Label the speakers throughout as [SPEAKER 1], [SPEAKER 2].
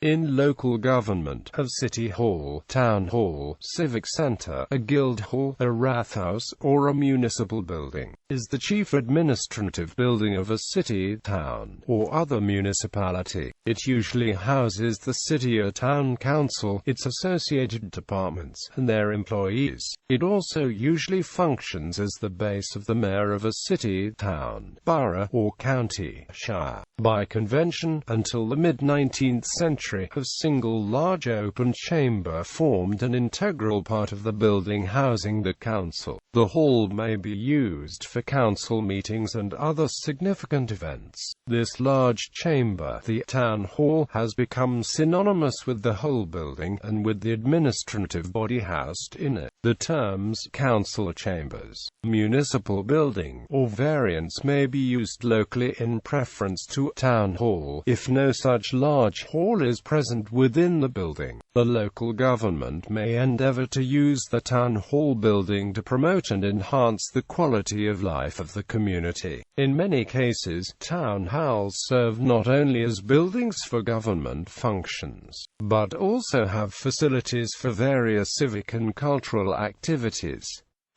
[SPEAKER 1] In local government, a city hall, town hall, civic center, a guildhall, a Rathaus, or a municipal building is the chief administrative building of a city, town, or other municipality. It usually houses the city or town council, its associated departments, and their employees. It also usually functions as the base of the mayor of a city, town, borough, or county, shire. By convention, until the mid-19th century, a single large open chamber formed an integral part of the building housing the council. The hall may be used for council meetings and other significant events. This large chamber, the town hall, has become synonymous with the whole building, and with the administrative body housed in it. The terms council chambers, municipal building, or variants may be used locally in preference to town hall, if no such large hall is present within the building. The local government may endeavor to use the town hall building to promote and enhance the quality of life of the community. In many cases, town halls serve not only as buildings for government functions, but also have facilities for various civic and cultural activities.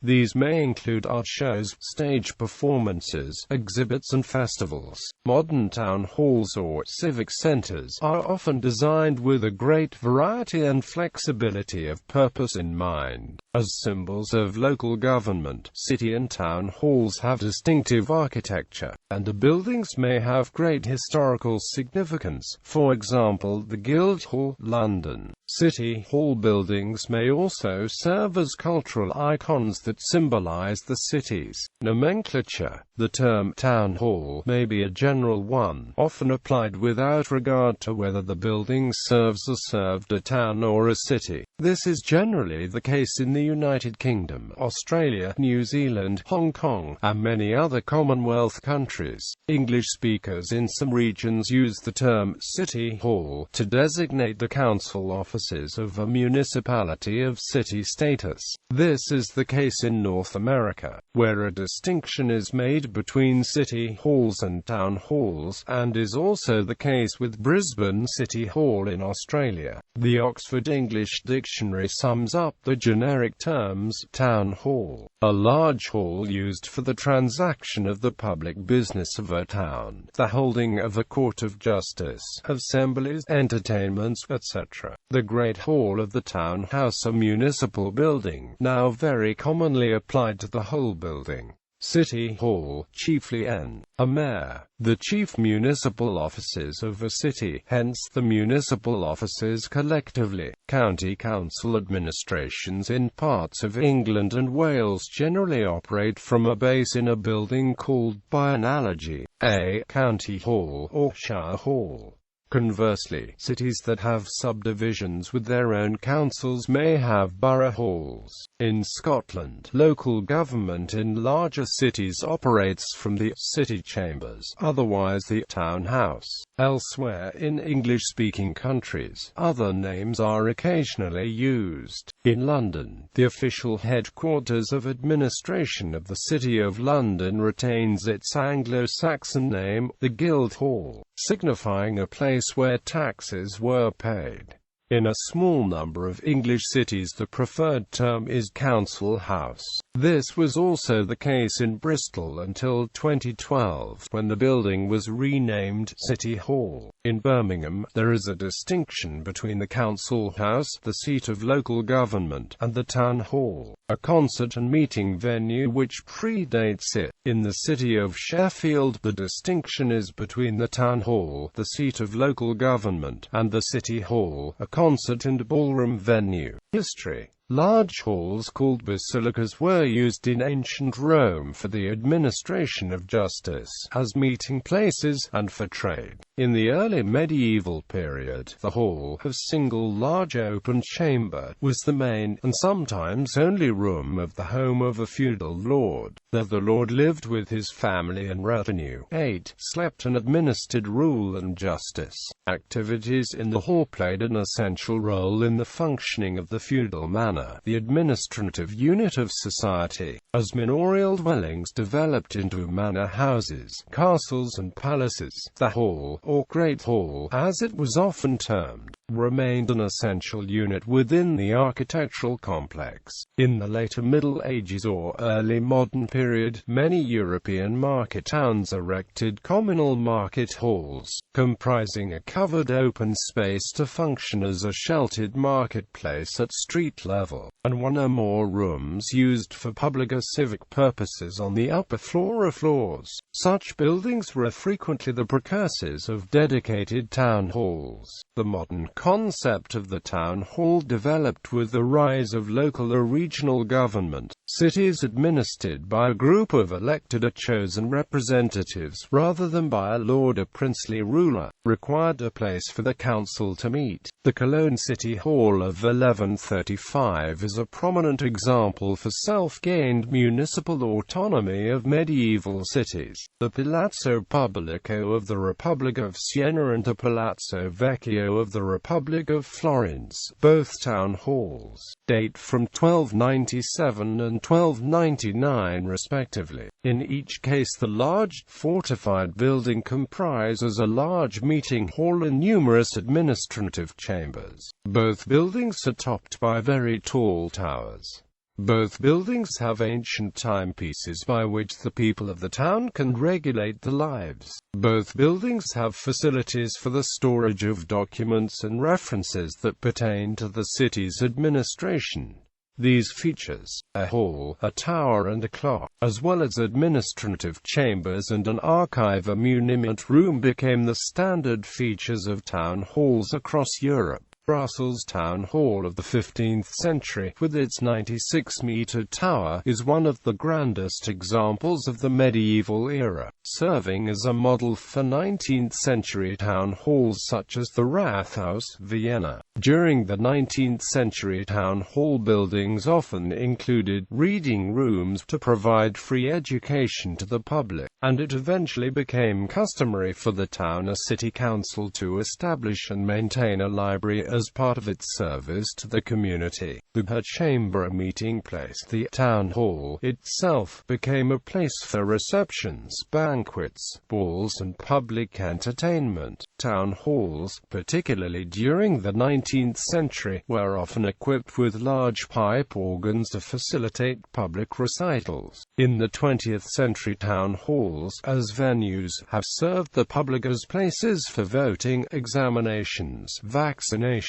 [SPEAKER 1] These may include art shows, stage performances, exhibits and festivals. Modern town halls or civic centers are often designed with a great variety and flexibility of purpose in mind. As symbols of local government, city and town halls have distinctive architecture, and the buildings may have great historical significance. For example, the Guildhall, London. City hall buildings may also serve as cultural icons that symbolize the city's nomenclature. The term town hall may be a general one, often applied without regard to whether the building serves a town or a city. This is generally the case in the United Kingdom, Australia, New Zealand, Hong Kong, and many other Commonwealth countries. English speakers in some regions use the term city hall to designate the council offices of a municipality of city status. This is the case in North America, where a distinction is made between city halls and town halls, and is also the case with Brisbane City Hall in Australia. The Oxford English Dictionary sums up the generic terms: town hall, a large hall used for the transaction of the public business of a town, the holding of a court of justice, assemblies, entertainments, etc. The Great Hall of the Town House, a municipal building, now very commonly applied to the whole building. City hall, chiefly a mayor, the chief municipal offices of a city, hence the municipal offices collectively. County council administrations in parts of England and Wales generally operate from a base in a building called, by analogy, a county hall or shire hall. Conversely, cities that have subdivisions with their own councils may have borough halls. In Scotland, local government in larger cities operates from the city chambers, otherwise the town house. Elsewhere in English-speaking countries, other names are occasionally used. In London, the official headquarters of administration of the City of London retains its Anglo-Saxon name, the Guildhall, signifying a place where taxes were paid. In a small number of English cities the preferred term is council house. This was also the case in Bristol until 2012, when the building was renamed City Hall. In Birmingham, there is a distinction between the council house, the seat of local government, and the town hall, a concert and meeting venue which predates it. In the city of Sheffield, the distinction is between the town hall, the seat of local government, and the city hall, a concert and ballroom venue. History. Large halls called basilicas were used in ancient Rome for the administration of justice, as meeting places, and for trade. In the early medieval period, the hall, a single large open chamber, was the main, and sometimes only room of the home of a feudal lord. There the lord lived with his family and retinue, ate, slept and administered rule and justice. Activities in the hall played an essential role in the functioning of the feudal manor, the administrative unit of society. As manorial dwellings developed into manor houses, castles and palaces, the hall, or Great Hall, as it was often termed, remained an essential unit within the architectural complex. In the later Middle Ages or early modern period, many European market towns erected communal market halls, comprising a covered open space to function as a sheltered marketplace at street level, and one or more rooms used for public or civic purposes on the upper floor or floors. Such buildings were frequently the precursors of dedicated town halls. The modern concept of the town hall developed with the rise of local or regional government. Cities administered by a group of elected or chosen representatives, rather than by a lord or princely ruler, required a place for the council to meet. The Cologne City Hall of 1135 is a prominent example for self-gained municipal autonomy of medieval cities. The Palazzo Pubblico of the Republic of Siena and the Palazzo Vecchio of the Republic of Florence, both town halls, date from 1297 and 1299 respectively. In each case the large, fortified building comprises a large meeting hall and numerous administrative chambers. Both buildings are topped by very tall towers. Both buildings have ancient timepieces by which the people of the town can regulate their lives. Both buildings have facilities for the storage of documents and references that pertain to the city's administration. These features, a hall, a tower and a clock, as well as administrative chambers and an archive or muniment room, became the standard features of town halls across Europe. Brussels Town Hall of the 15th century, with its 96-meter tower, is one of the grandest examples of the medieval era, serving as a model for 19th-century town halls such as the Rathaus, Vienna. During the 19th century, town hall buildings often included reading rooms to provide free education to the public, and it eventually became customary for the town or city council to establish and maintain a library as part of its service to the community. The chamber meeting place, the town hall itself, became a place for receptions, banquets, balls and public entertainment. Town halls, particularly during the 19th century, were often equipped with large pipe organs to facilitate public recitals. In the 20th century, town halls, as venues, have served the public as places for voting, examinations, vaccinations,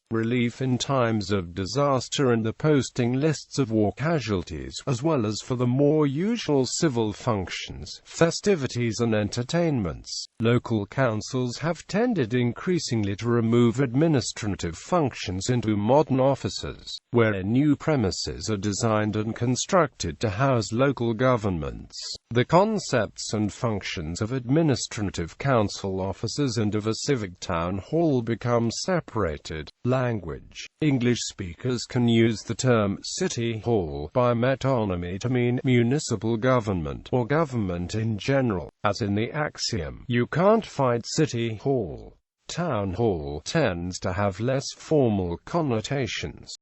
[SPEAKER 1] relief in times of disaster and the posting lists of war casualties, as well as for the more usual civil functions, festivities and entertainments. Local councils have tended increasingly to remove administrative functions into modern offices, where new premises are designed and constructed to house local governments. The concepts and functions of administrative council offices and of a civic town hall become separated. Language. English speakers can use the term city hall by metonymy to mean municipal government or government in general, as in the axiom, "You can't fight city hall." Town hall tends to have less formal connotations.